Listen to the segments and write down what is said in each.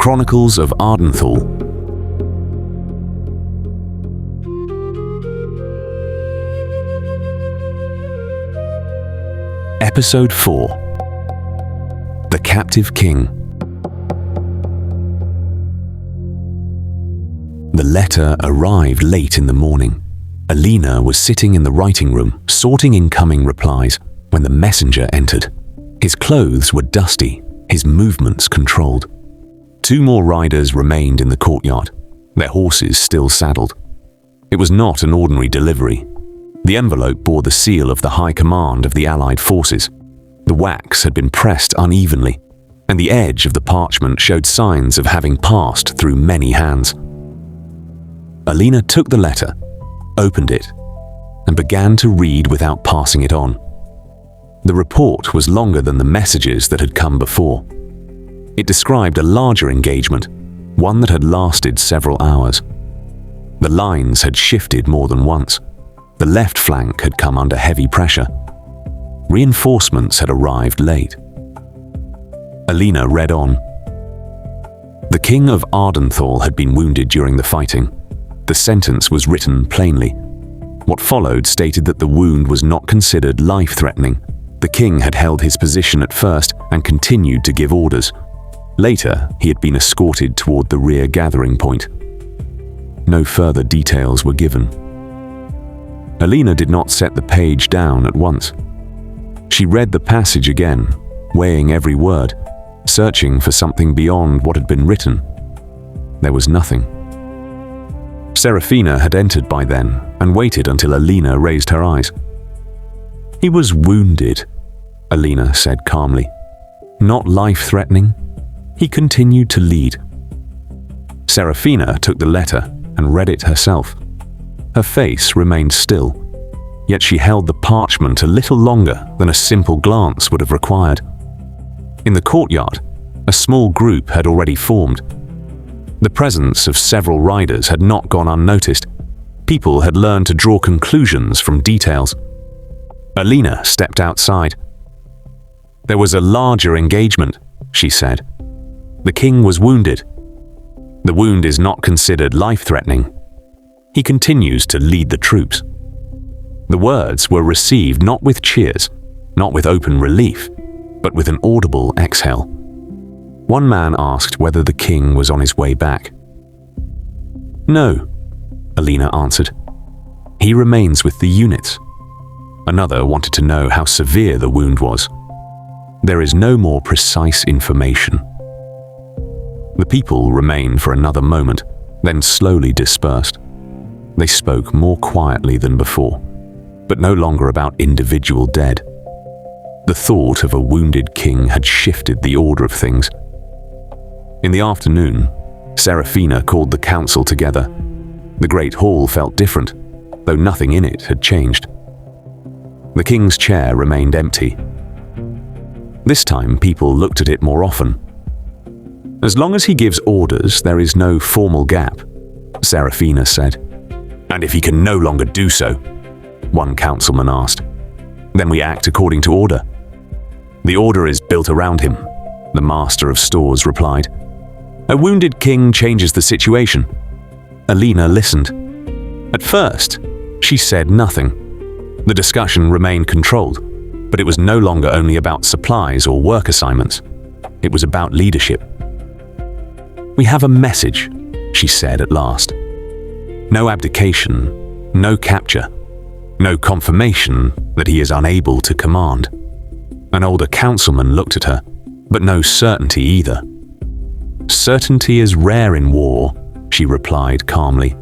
Chronicles of Ardenthal. Episode 4. The Captive King. The letter arrived late in the morning. Alina was sitting in the writing room, sorting incoming replies, when the messenger entered. His clothes were dusty, his movements controlled. 2 more riders remained in the courtyard, their horses still saddled. It was not an ordinary delivery. The envelope bore the seal of the High Command of the Allied forces. The wax had been pressed unevenly, and the edge of the parchment showed signs of having passed through many hands. Alina took the letter, opened it, and began to read without passing it on. The report was longer than the messages that had come before. It described a larger engagement, one that had lasted several hours. The lines had shifted more than once. The left flank had come under heavy pressure. Reinforcements had arrived late. Alina read on. The King of Ardenthal had been wounded during the fighting. The sentence was written plainly. What followed stated that the wound was not considered life-threatening. The king had held his position at first and continued to give orders. Later, he had been escorted toward the rear gathering point. No further details were given. Alina did not set the page down at once. She read the passage again, weighing every word, searching for something beyond what had been written. There was nothing. Seraphina had entered by then and waited until Alina raised her eyes. "He was wounded," Alina said calmly. "Not life-threatening." He continued to lead. Seraphina took the letter and read it herself. Her face remained still, yet she held the parchment a little longer than a simple glance would have required. In the courtyard, a small group had already formed. The presence of several riders had not gone unnoticed. People had learned to draw conclusions from details. Alina stepped outside. "There was a larger engagement," she said. "The king was wounded. The wound is not considered life-threatening. He continues to lead the troops." The words were received not with cheers, not with open relief, but with an audible exhale. One man asked whether the king was on his way back. "No," Alina answered. "He remains with the units." Another wanted to know how severe the wound was. "There is no more precise information." The people remained for another moment, then slowly dispersed. They spoke more quietly than before, but no longer about individual dead. The thought of a wounded king had shifted the order of things. In the afternoon, Seraphina called the council together. The great hall felt different, though nothing in it had changed. The king's chair remained empty. This time, people looked at it more often. "As long as he gives orders, there is no formal gap," Seraphina said. "And if he can no longer do so?" one councilman asked. "Then we act according to order." "The order is built around him," the master of stores replied. "A wounded king changes the situation." Alina listened. At first, she said nothing. The discussion remained controlled, but it was no longer only about supplies or work assignments. It was about leadership. "We have a message," she said at last. No abdication, no capture, no confirmation that he is unable to command. An older councilman looked at her, but no certainty either. "Certainty is rare in war," she replied calmly.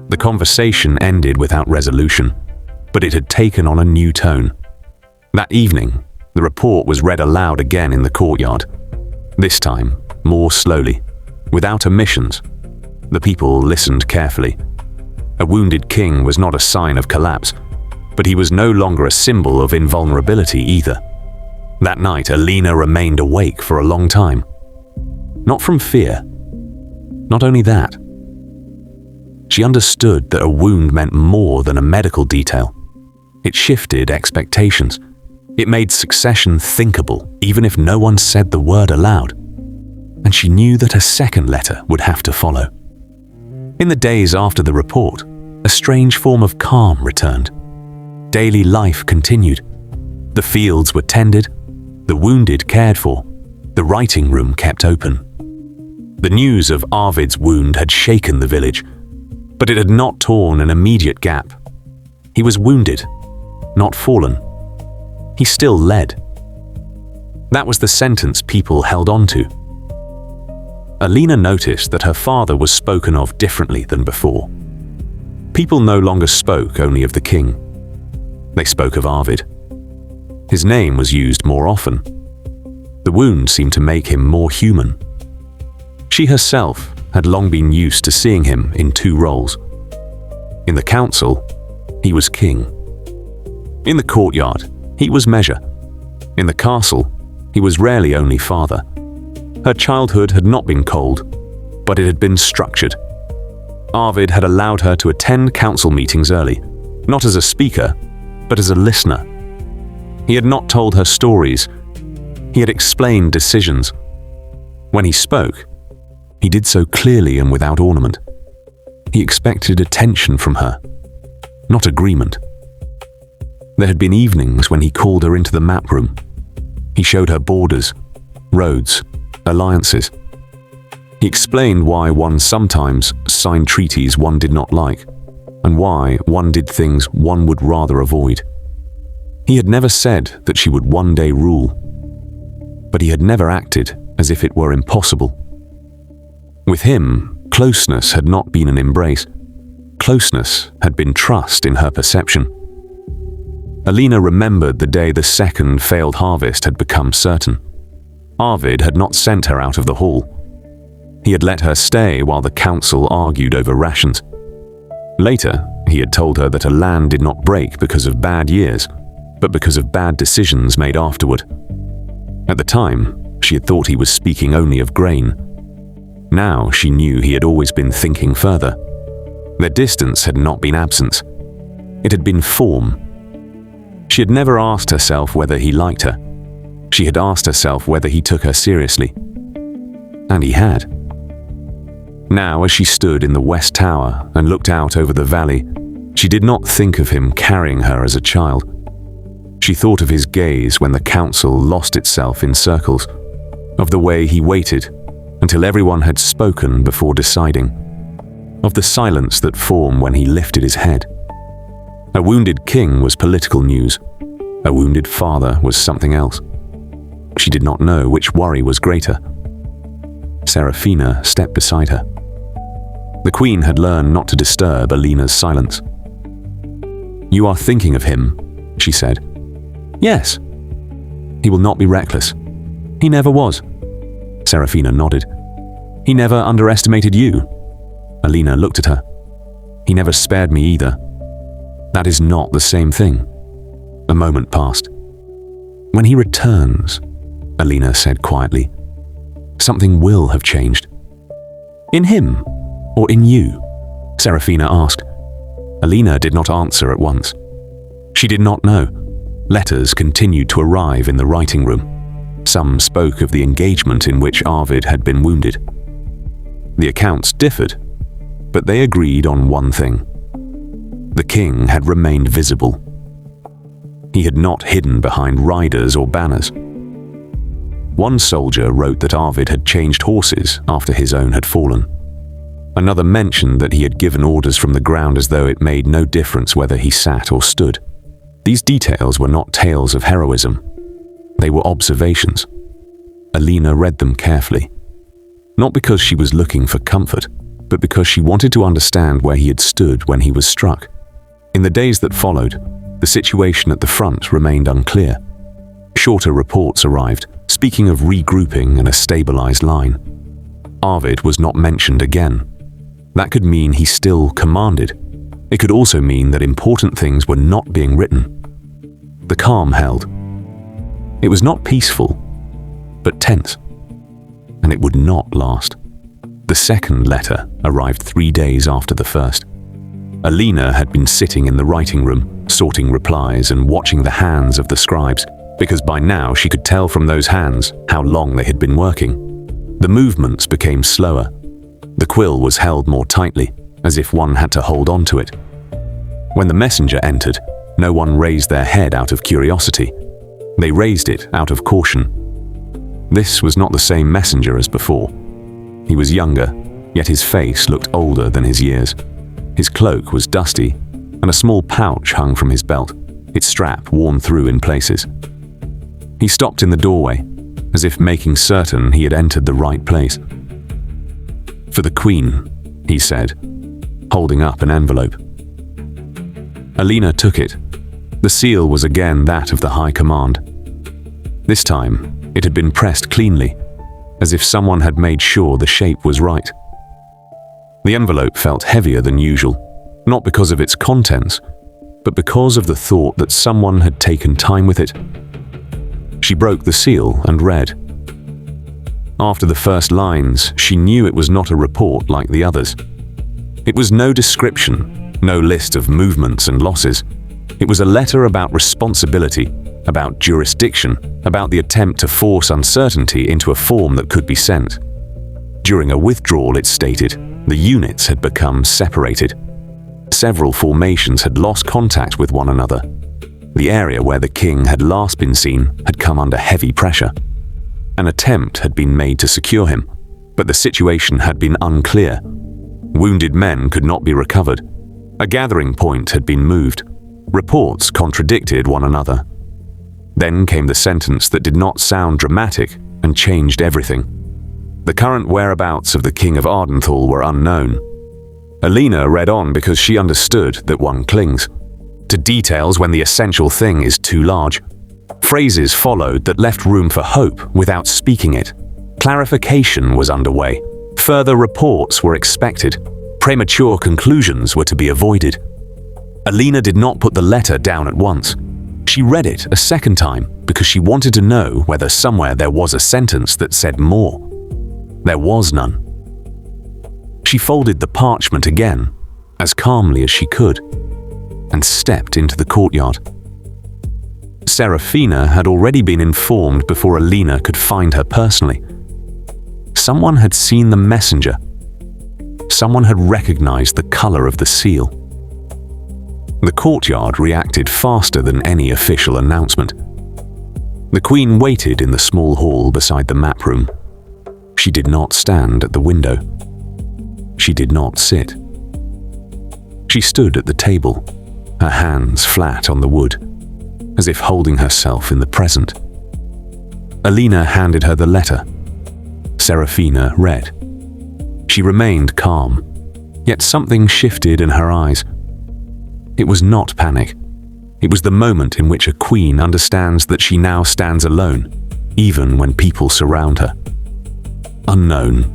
The conversation ended without resolution, but it had taken on a new tone. That evening, the report was read aloud again in the courtyard. This time, more slowly, without omissions. The people listened carefully. A wounded king was not a sign of collapse, but he was no longer a symbol of invulnerability either. That night, Alina remained awake for a long time. Not from fear. Not only that. She understood that a wound meant more than a medical detail. It shifted expectations. It made succession thinkable, even if no one said the word aloud. and she knew that a second letter would have to follow. In the days after the report, a strange form of calm returned. Daily life continued. The fields were tended, the wounded cared for, the writing room kept open. The news of Arvid's wound had shaken the village, but it had not torn an immediate gap. He was wounded, not fallen. He still led. That was the sentence people held on to. Alina noticed that her father was spoken of differently than before. People no longer spoke only of the king. They spoke of Arvid. His name was used more often. The wound seemed to make him more human. She herself had long been used to seeing him in two roles. In the council, he was king. In the courtyard, he was measure. In the castle, he was rarely only father. Her childhood had not been cold, but it had been structured. Arvid had allowed her to attend council meetings early, not as a speaker, but as a listener. He had not told her stories. He had explained decisions. When he spoke, he did so clearly and without ornament. He expected attention from her, not agreement. There had been evenings when he called her into the map room. He showed her borders, roads, alliances. He explained why one sometimes signed treaties one did not like, and why one did things one would rather avoid. He had never said that she would one day rule, but he had never acted as if it were impossible. With him, closeness had not been an embrace. Closeness had been trust in her perception. Alina remembered the day the second failed harvest had become certain. Arvid had not sent her out of the hall. He had let her stay while the council argued over rations. Later, he had told her that a land did not break because of bad years, but because of bad decisions made afterward. At the time, she had thought he was speaking only of grain. Now she knew he had always been thinking further. Their distance had not been absence. It had been form. She had never asked herself whether he liked her. She had asked herself whether he took her seriously. And he had. Now, as she stood in the West Tower and looked out over the valley, she did not think of him carrying her as a child. She thought of his gaze when the council lost itself in circles, of the way he waited until everyone had spoken before deciding, of the silence that formed when he lifted his head. A wounded king was political news. A wounded father was something else. She did not know which worry was greater. Seraphina stepped beside her. The queen had learned not to disturb Alina's silence. "You are thinking of him," she said. "Yes. He will not be reckless. He never was." Seraphina nodded. "He never underestimated you." Alina looked at her. "He never spared me either." "That is not the same thing." A moment passed. "When he returns," Alina said quietly, "something will have changed." "In him or in you?" Seraphina asked. Alina did not answer at once. She did not know. Letters continued to arrive in the writing room. Some spoke of the engagement in which Arvid had been wounded. The accounts differed, but they agreed on one thing. The king had remained visible. He had not hidden behind riders or banners. One soldier wrote that Arvid had changed horses after his own had fallen. Another mentioned that he had given orders from the ground as though it made no difference whether he sat or stood. These details were not tales of heroism. They were observations. Alina read them carefully, not because she was looking for comfort, but because she wanted to understand where he had stood when he was struck. In the days that followed, the situation at the front remained unclear. Shorter reports arrived, speaking of regrouping and a stabilized line. Arvid was not mentioned again. That could mean he still commanded. It could also mean that important things were not being written. The calm held. It was not peaceful, but tense. And it would not last. The second letter arrived 3 days after the first. Alina had been sitting in the writing room, sorting replies and watching the hands of the scribes, because by now she could tell from those hands how long they had been working. The movements became slower. The quill was held more tightly, as if one had to hold on to it. When the messenger entered, no one raised their head out of curiosity. They raised it out of caution. This was not the same messenger as before. He was younger, yet his face looked older than his years. His cloak was dusty, and a small pouch hung from his belt, its strap worn through in places. He stopped in the doorway, as if making certain he had entered the right place. "For the Queen," he said, holding up an envelope. Alina took it. The seal was again that of the High Command. This time, it had been pressed cleanly, as if someone had made sure the shape was right. The envelope felt heavier than usual, not because of its contents, but because of the thought that someone had taken time with it. She broke the seal and read. After the first lines, she knew it was not a report like the others. It was no description, no list of movements and losses. It was a letter about responsibility, about jurisdiction, about the attempt to force uncertainty into a form that could be sent. During a withdrawal, it stated, the units had become separated. Several formations had lost contact with one another. The area where the king had last been seen had come under heavy pressure. An attempt had been made to secure him, but the situation had been unclear. Wounded men could not be recovered. A gathering point had been moved. Reports contradicted one another. Then came the sentence that did not sound dramatic and changed everything. The current whereabouts of the King of Ardenthal were unknown. Alina read on because she understood that one clings to details when the essential thing is too large. Phrases followed that left room for hope without speaking it. Clarification was underway. Further reports were expected. Premature conclusions were to be avoided. Alina did not put the letter down at once. She read it a second time because she wanted to know whether somewhere there was a sentence that said more. There was none. She folded the parchment again, as calmly as she could, and stepped into the courtyard. Seraphina had already been informed before Alina could find her personally. Someone had seen the messenger. Someone had recognized the color of the seal. The courtyard reacted faster than any official announcement. The Queen waited in the small hall beside the map room. She did not stand at the window. She did not sit. She stood at the table, her hands flat on the wood, as if holding herself in the present. Alina handed her the letter. Seraphina read. She remained calm, yet something shifted in her eyes. It was not panic. It was the moment in which a queen understands that she now stands alone, even when people surround her. "Unknown,"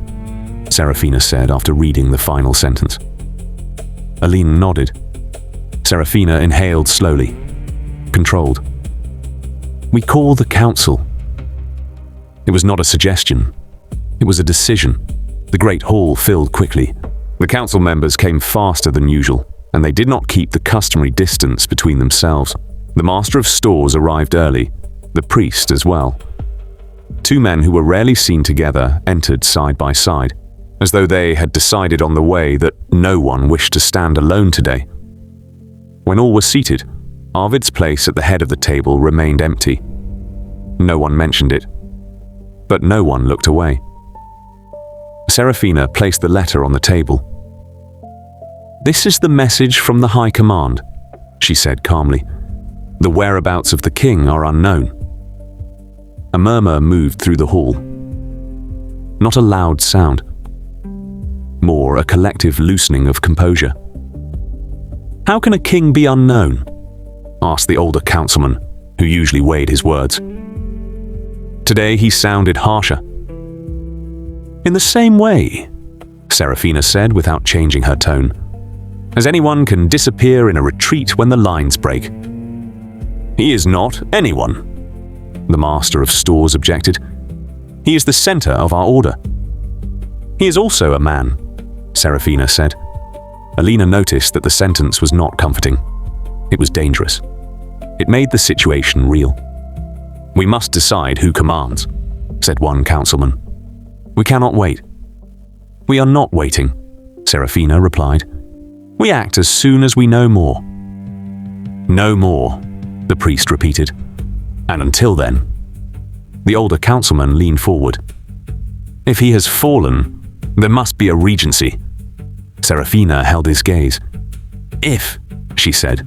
Seraphina said after reading the final sentence. Alina nodded. Seraphina inhaled slowly, controlled. "We call the council." It was not a suggestion. It was a decision. The great hall filled quickly. The council members came faster than usual, and they did not keep the customary distance between themselves. The master of stores arrived early, the priest as well. Two men who were rarely seen together entered side by side, as though they had decided on the way that no one wished to stand alone today. When all were seated, Arvid's place at the head of the table remained empty. No one mentioned it, but no one looked away. Seraphina placed the letter on the table. "This is the message from the High Command," she said calmly. "The whereabouts of the king are unknown." A murmur moved through the hall. Not a loud sound, more a collective loosening of composure. "How can a king be unknown?" asked the older councilman, who usually weighed his words. Today he sounded harsher. "In the same way," Seraphina said without changing her tone, "as anyone can disappear in a retreat when the lines break." "He is not anyone," the master of stores objected. "He is the center of our order." "He is also a man," Seraphina said. Alina noticed that the sentence was not comforting. It was dangerous. It made the situation real. "We must decide who commands," said one councilman. We cannot wait." "We are not waiting," Seraphina replied. "We act as soon as we know more." "No more," the priest repeated. "And until then." The older councilman leaned forward. "If he has fallen, there must be a regency." Seraphina held his gaze. "If," she said.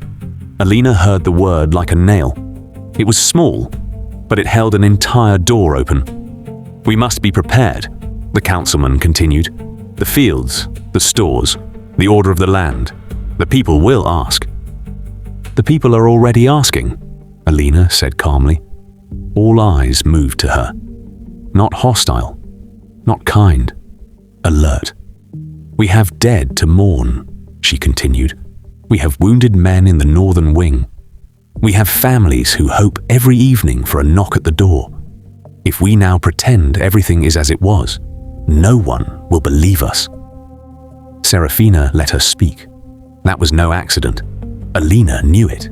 Alina heard the word like a nail. It was small, but it held an entire door open. "We must be prepared," the councilman continued. "The fields, the stores, the order of the land. The people will ask." "The people are already asking," Alina said calmly. All eyes moved to her. Not hostile, not kind, alert. "We have dead to mourn," she continued. "We have wounded men in the northern wing. We have families who hope every evening for a knock at the door. If we now pretend everything is as it was, no one will believe us." Seraphina let her speak. That was no accident. Alina knew it.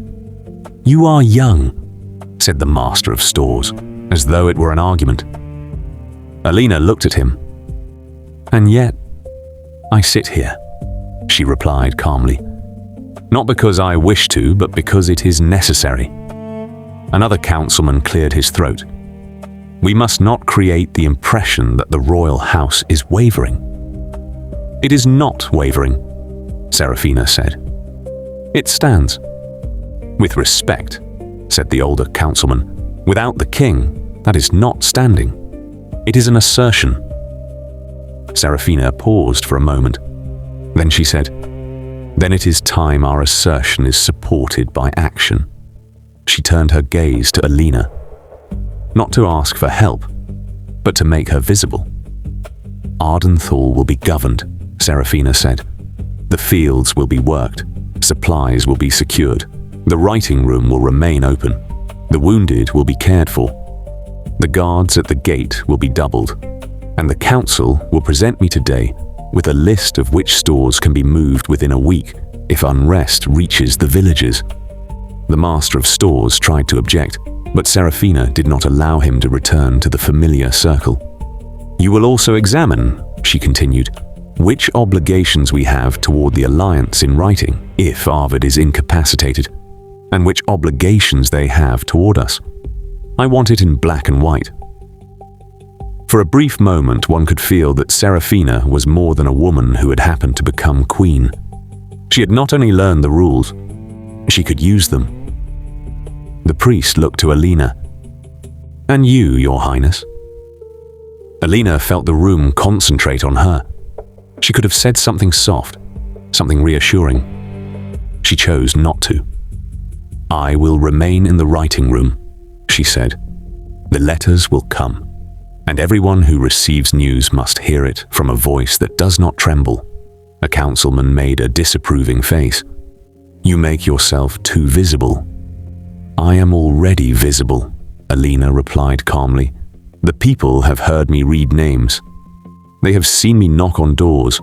"You are young," said the master of stores, as though it were an argument. Alina looked at him. "And yet, I sit here," she replied calmly. "Not because I wish to, but because it is necessary." Another councilman cleared his throat. "We must not create the impression that the royal house is wavering." "It is not wavering," Seraphina said. "It stands." "With respect," said the older councilman. "Without the king, that is not standing. It is an assertion." Seraphina paused for a moment. Then she said, "Then it is time our assertion is supported by action." She turned her gaze to Alina, not to ask for help, but to make her visible. "Ardenthal will be governed," Seraphina said. "The fields will be worked, supplies will be secured, the writing room will remain open, the wounded will be cared for, the guards at the gate will be doubled, and the council will present me today with a list of which stores can be moved within a week if unrest reaches the villages." The master of stores tried to object, but Seraphina did not allow him to return to the familiar circle. "You will also examine," she continued, "which obligations we have toward the alliance in writing if Arvid is incapacitated, and which obligations they have toward us. I want it in black and white." For a brief moment, one could feel that Seraphina was more than a woman who had happened to become queen. She had not only learned the rules, she could use them. The priest looked to Alina. "And you, Your Highness?" Alina felt the room concentrate on her. She could have said something soft, something reassuring. She chose not to. "I will remain in the writing room," she said. "The letters will come, and everyone who receives news must hear it from a voice that does not tremble." A councilman made a disapproving face. "You make yourself too visible." "I am already visible," Alina replied calmly. "The people have heard me read names. They have seen me knock on doors.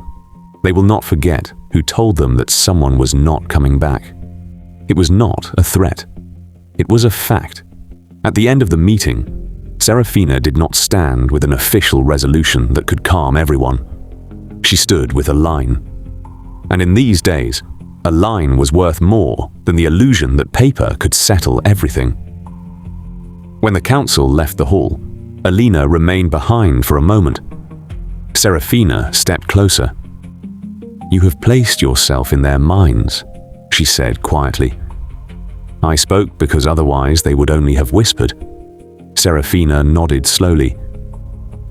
They will not forget who told them that someone was not coming back. It was not a threat. It was a fact. At the end of the meeting, Seraphina did not stand with an official resolution that could calm everyone. She stood with a line. And in these days, a line was worth more than the illusion that paper could settle everything. When the council left the hall, Alina remained behind for a moment. Seraphina stepped closer. "You have placed yourself in their minds," she said quietly. "I spoke because otherwise they would only have whispered." Seraphina nodded slowly.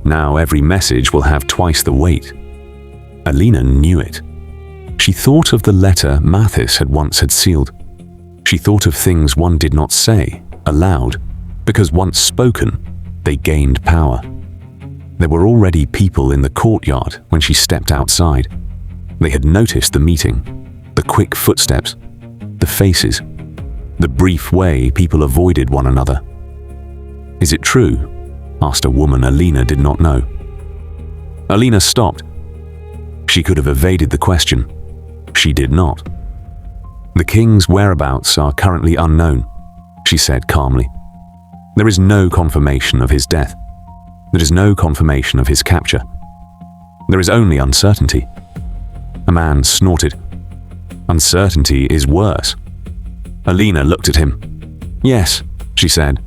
"Now every message will have twice the weight." Alina knew it. She thought of the letter Mathis had once sealed. She thought of things one did not say aloud, because once spoken, they gained power. There were already people in the courtyard when she stepped outside. They had noticed the meeting, the quick footsteps, the faces, the brief way people avoided one another. "Is it true?" asked a woman Alina did not know. Alina stopped. She could have evaded the question. She did not. "The king's whereabouts are currently unknown," she said calmly. "There is no confirmation of his death. There is no confirmation of his capture. There is only uncertainty." A man snorted. "Uncertainty is worse." Alina looked at him. "Yes," she said.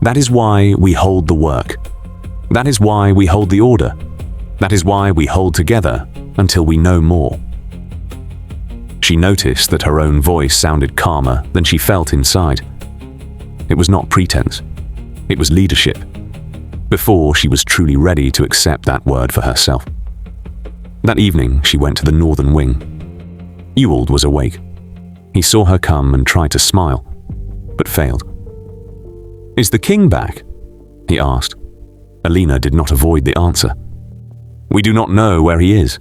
"That is why we hold the work. That is why we hold the order. That is why we hold together until we know more." She noticed that her own voice sounded calmer than she felt inside. It was not pretense. It was leadership. Before she was truly ready to accept that word for herself. That evening, she went to the northern wing. Ewald was awake. He saw her come and tried to smile, but failed. "Is the king back?" he asked. Alina did not avoid the answer. "We do not know where he is."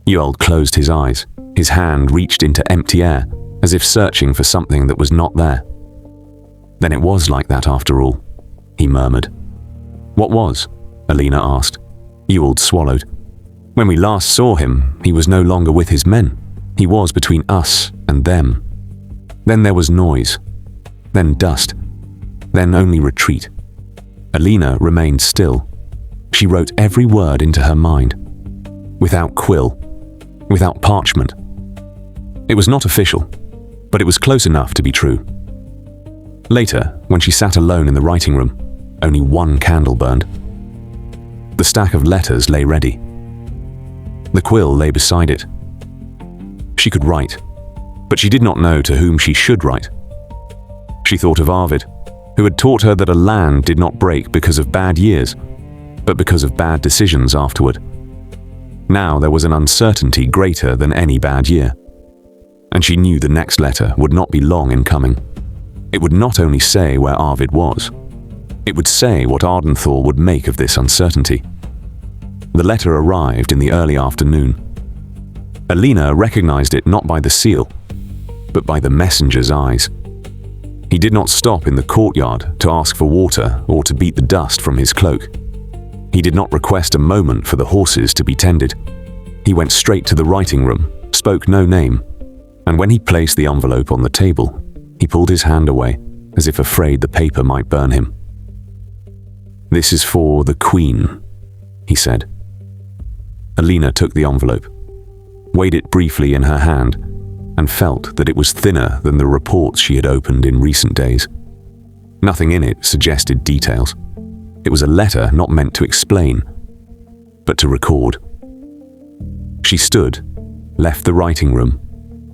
Ewald closed his eyes. His hand reached into empty air, as if searching for something that was not there. "Then it was like that after all," he murmured. "What was?" Alina asked. Ewald swallowed. "When we last saw him, he was no longer with his men. He was between us and them. Then there was noise. Then dust. Then only retreat." Alina remained still. She wrote every word into her mind. Without quill. Without parchment. It was not official, but it was close enough to be true. Later, when she sat alone in the writing room, only one candle burned. The stack of letters lay ready. The quill lay beside it. She could write, but she did not know to whom she should write. She thought of Arvid, who had taught her that a land did not break because of bad years, but because of bad decisions afterward. Now there was an uncertainty greater than any bad year, and she knew the next letter would not be long in coming. It would not only say where Arvid was, it would say what Ardenthal would make of this uncertainty. The letter arrived in the early afternoon. Alina recognized it not by the seal, but by the messenger's eyes. He did not stop in the courtyard to ask for water or to beat the dust from his cloak. He did not request a moment for the horses to be tended. He went straight to the writing room, spoke no name, and when he placed the envelope on the table, he pulled his hand away, as if afraid the paper might burn him. "This is for the Queen," he said. Alina took the envelope, weighed it briefly in her hand, and felt that it was thinner than the reports she had opened in recent days. Nothing in it suggested details. It was a letter not meant to explain, but to record. She stood, left the writing room,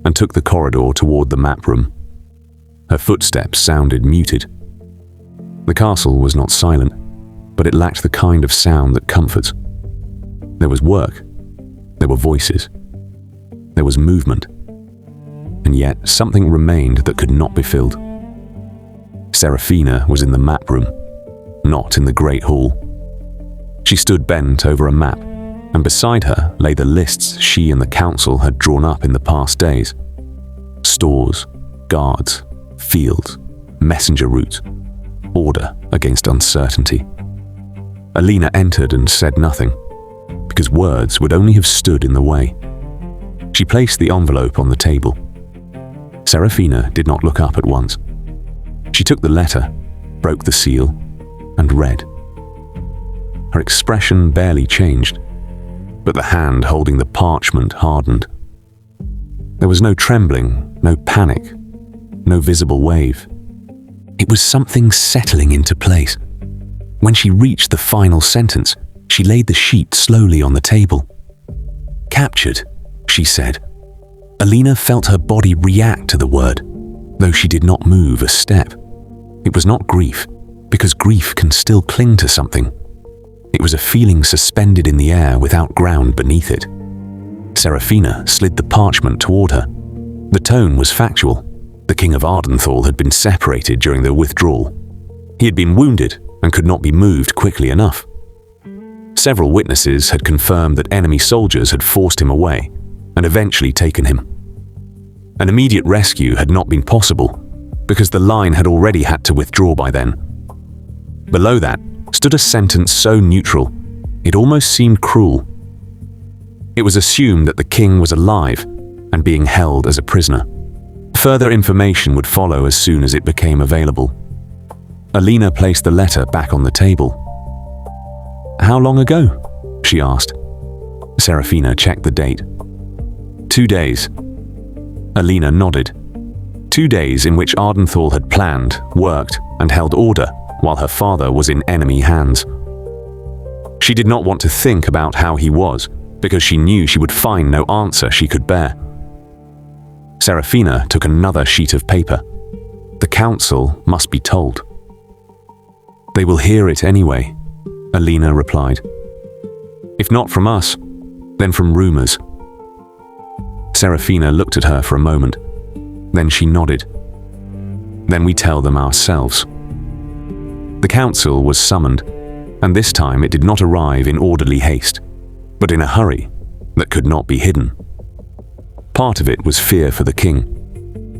and took the corridor toward the map room. Her footsteps sounded muted. The castle was not silent, but it lacked the kind of sound that comforts. There was work. There were voices. There was movement. And yet something remained that could not be filled. Seraphina was in the map room, not in the great hall. She stood bent over a map, and beside her lay the lists she and the council had drawn up in the past days. Stores, guards, fields, messenger routes, order against uncertainty. Alina entered and said nothing, because words would only have stood in the way. She placed the envelope on the table. Seraphina did not look up at once. She took the letter, broke the seal, and read. Her expression barely changed, but the hand holding the parchment hardened. There was no trembling, no panic, no visible wave. It was something settling into place. When she reached the final sentence, she laid the sheet slowly on the table. "Captured," she said. Alina felt her body react to the word, though she did not move a step. It was not grief, because grief can still cling to something. It was a feeling suspended in the air without ground beneath it. Seraphina slid the parchment toward her. The tone was factual. The King of Ardenthal had been separated during the withdrawal. He had been wounded and could not be moved quickly enough. Several witnesses had confirmed that enemy soldiers had forced him away and eventually taken him. An immediate rescue had not been possible because the line had already had to withdraw by then. Below that stood a sentence so neutral, it almost seemed cruel. It was assumed that the king was alive and being held as a prisoner. Further information would follow as soon as it became available. Alina placed the letter back on the table. "How long ago?" she asked. Seraphina checked the date. 2 days. Alina nodded. 2 days in which Ardenthal had planned, worked, and held order while her father was in enemy hands. She did not want to think about how he was, because she knew she would find no answer she could bear. Seraphina took another sheet of paper. The council must be told. They will hear it anyway, Alina replied. If not from us, then from rumors. Seraphina looked at her for a moment. Then she nodded. Then we tell them ourselves. The council was summoned, and this time it did not arrive in orderly haste, but in a hurry that could not be hidden. Part of it was fear for the king.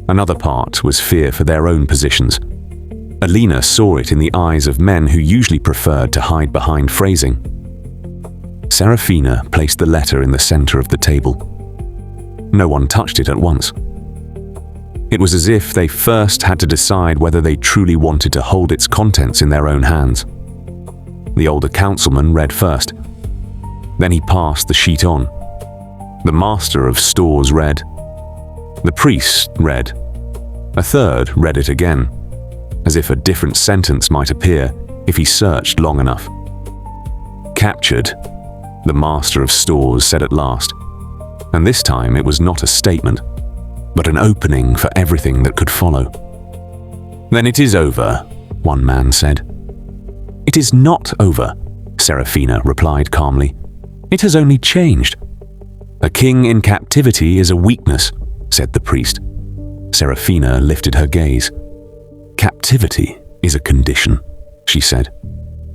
Another part was fear for their own positions. Alina saw it in the eyes of men who usually preferred to hide behind phrasing. Seraphina placed the letter in the center of the table. No one touched it at once. It was as if they first had to decide whether they truly wanted to hold its contents in their own hands. The older councilman read first. Then he passed the sheet on. The master of stores read. The priest read. A third read it again, as if a different sentence might appear if he searched long enough. Captured, the master of stores said at last, and this time it was not a statement, but an opening for everything that could follow. Then it is over, one man said. It is not over, Seraphina replied calmly. It has only changed. A king in captivity is a weakness, said the priest. Seraphina lifted her gaze. Captivity is a condition, she said.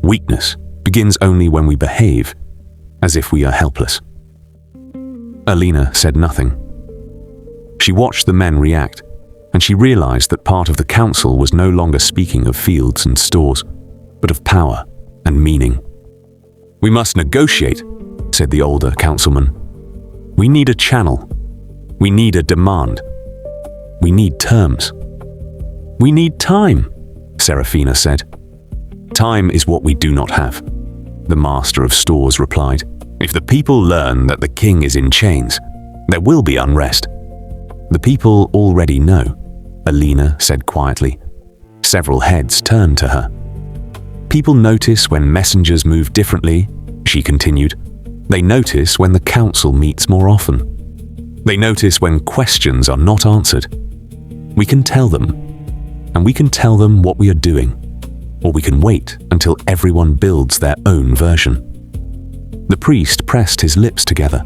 Weakness begins only when we behave as if we are helpless. Alina said nothing. She watched the men react, and she realized that part of the council was no longer speaking of fields and stores, but of power and meaning. We must negotiate, said the older councilman. We need a channel. We need a demand. We need terms. We need time, Seraphina said. Time is what we do not have, the master of stores replied. If the people learn that the king is in chains, there will be unrest. The people already know, Alina said quietly. Several heads turned to her. People notice when messengers move differently, she continued. They notice when the council meets more often. They notice when questions are not answered. We can tell them, and we can tell them what we are doing, or we can wait until everyone builds their own version. The priest pressed his lips together.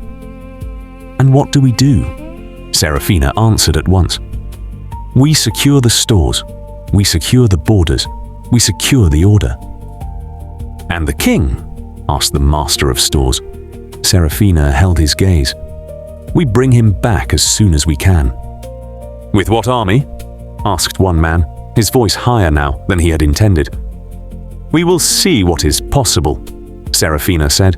And what do we do? Seraphina answered at once. We secure the stores. We secure the borders. We secure the order. And the king? Asked the master of stores. Seraphina held his gaze. We bring him back as soon as we can. With what army? Asked one man, his voice higher now than he had intended. We will see what is possible, Seraphina said.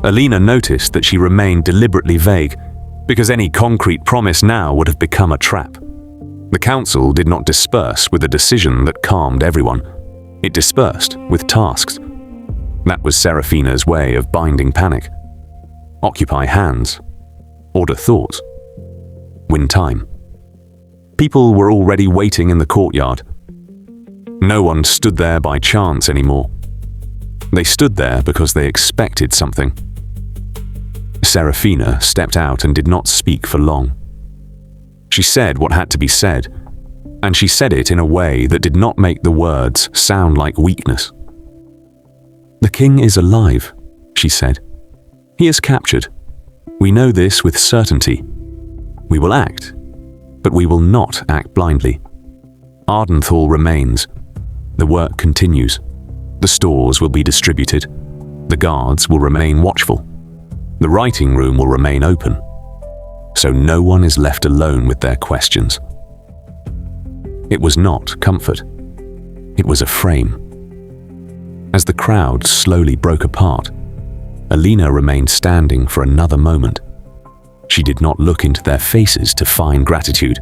Alina noticed that she remained deliberately vague, because any concrete promise now would have become a trap. The council did not disperse with a decision that calmed everyone. It dispersed with tasks. That was Seraphina's way of binding panic. Occupy hands. Order thoughts. Win time. People were already waiting in the courtyard. No one stood there by chance anymore. They stood there because they expected something. Seraphina stepped out and did not speak for long. She said what had to be said, and she said it in a way that did not make the words sound like weakness. The king is alive, she said. He is captured. We know this with certainty. We will act, but we will not act blindly. Ardenthal remains. The work continues. The stores will be distributed. The guards will remain watchful. The writing room will remain open. So no one is left alone with their questions. It was not comfort. It was a frame. As the crowd slowly broke apart, Alina remained standing for another moment. She did not look into their faces to find gratitude.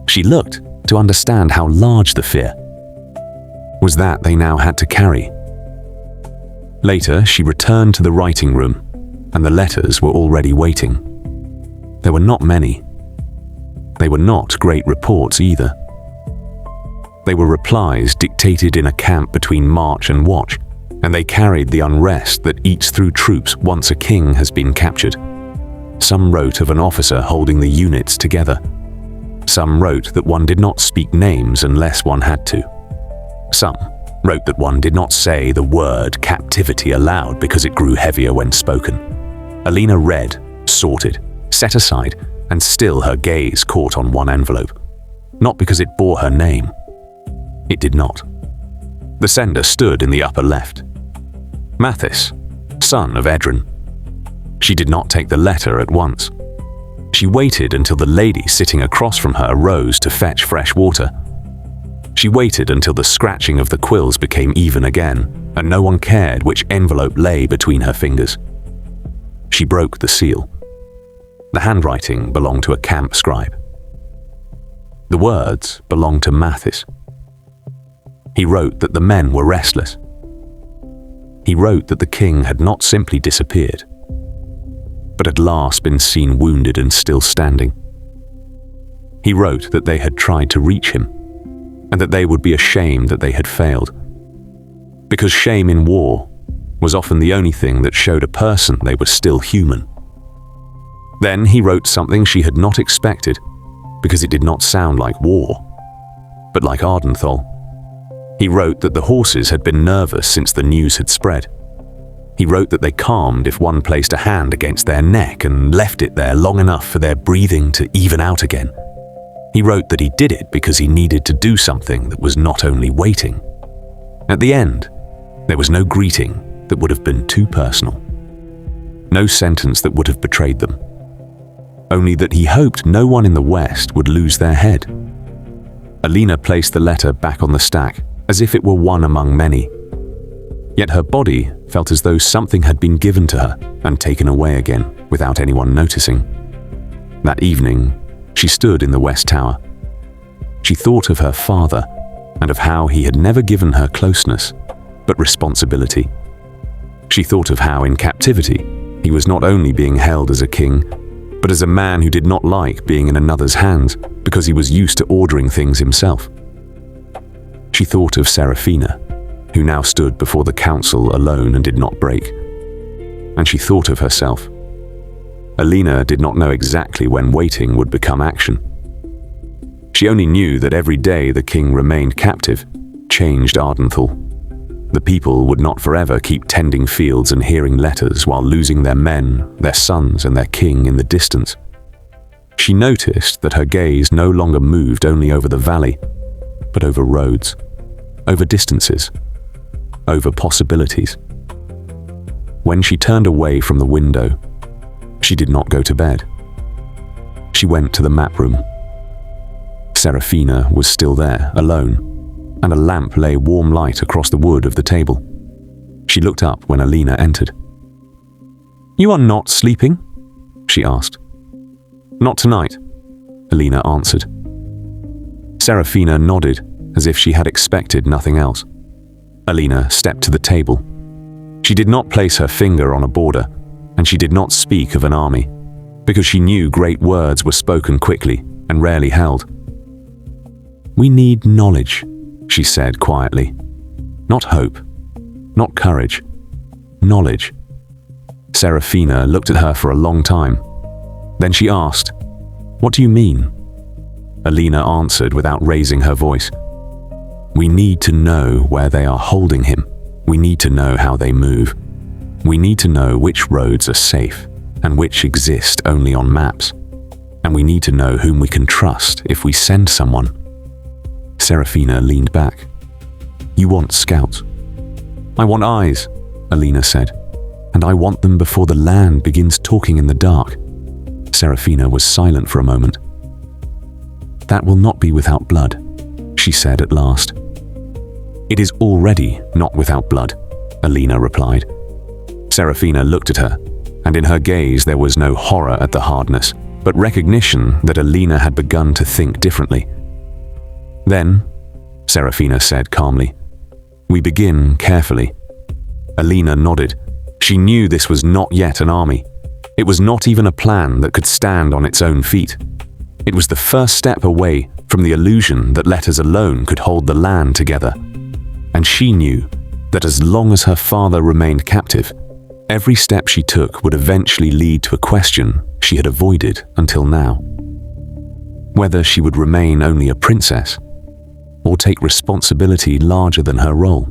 She looked to understand how large the fear was that they now had to carry. Later, she returned to the writing room. and the letters were already waiting. There were not many. They were not great reports either. They were replies dictated in a camp between march and watch, and they carried the unrest that eats through troops once a king has been captured. Some wrote of an officer holding the units together. Some wrote that one did not speak names unless one had to. Some wrote that one did not say the word captivity aloud because it grew heavier when spoken. Alina read, sorted, set aside, and still her gaze caught on one envelope. Not because it bore her name. It did not. The sender stood in the upper left. Mathis, son of Edrin. She did not take the letter at once. She waited until the lady sitting across from her rose to fetch fresh water. She waited until the scratching of the quills became even again, and no one cared which envelope lay between her fingers. She broke the seal. The handwriting belonged to a camp scribe. The words belonged to Mathis. He wrote that the men were restless. He wrote that the king had not simply disappeared, but at last been seen wounded and still standing. He wrote that they had tried to reach him, and that they would be ashamed that they had failed. Because shame in war was often the only thing that showed a person they were still human. Then he wrote something she had not expected, because it did not sound like war, but like Ardenthal. He wrote that the horses had been nervous since the news had spread. He wrote that they calmed if one placed a hand against their neck and left it there long enough for their breathing to even out again. He wrote that he did it because he needed to do something that was not only waiting. At the end, there was no greeting that would have been too personal. No sentence that would have betrayed them. Only that he hoped no one in the West would lose their head. Alina placed the letter back on the stack, as if it were one among many. Yet her body felt as though something had been given to her and taken away again without anyone noticing. That evening, she stood in the West Tower. She thought of her father and of how he had never given her closeness, but responsibility. She thought of how in captivity, he was not only being held as a king, but as a man who did not like being in another's hands because he was used to ordering things himself. She thought of Seraphina, who now stood before the council alone and did not break. And she thought of herself. Alina did not know exactly when waiting would become action. She only knew that every day the king remained captive changed Ardenthal. The people would not forever keep tending fields and hearing letters while losing their men, their sons, and their king in the distance. She noticed that her gaze no longer moved only over the valley, but over roads, over distances, over possibilities. When she turned away from the window, she did not go to bed. She went to the map room. Seraphina was still there, alone, and a lamp lay warm light across the wood of the table. She looked up when Alina entered. "You are not sleeping?" she asked. "Not tonight," Alina answered. Seraphina nodded, as if she had expected nothing else. Alina stepped to the table. She did not place her finger on a border, and she did not speak of an army, because she knew great words were spoken quickly and rarely held. "We need knowledge," she said quietly. "Not hope, not courage, knowledge." Seraphina looked at her for a long time. Then she asked, "What do you mean?" Alina answered without raising her voice. "We need to know where they are holding him. We need to know how they move. We need to know which roads are safe and which exist only on maps. And we need to know whom we can trust if we send someone." Seraphina leaned back. "You want scouts?" "I want eyes," Alina said, "and I want them before the land begins talking in the dark." Seraphina was silent for a moment. "That will not be without blood," she said at last. "It is already not without blood," Alina replied. Seraphina looked at her, and in her gaze there was no horror at the hardness, but recognition that Alina had begun to think differently. "Then," Seraphina said calmly, "we begin carefully." Alina nodded, She knew this was not yet an army. It was not even a plan that could stand on its own feet. It was the first step away from the illusion that letters alone could hold the land together. And she knew that as long as her father remained captive, every step she took would eventually lead to a question she had avoided until now. Whether she would remain only a princess, or take responsibility larger than her role.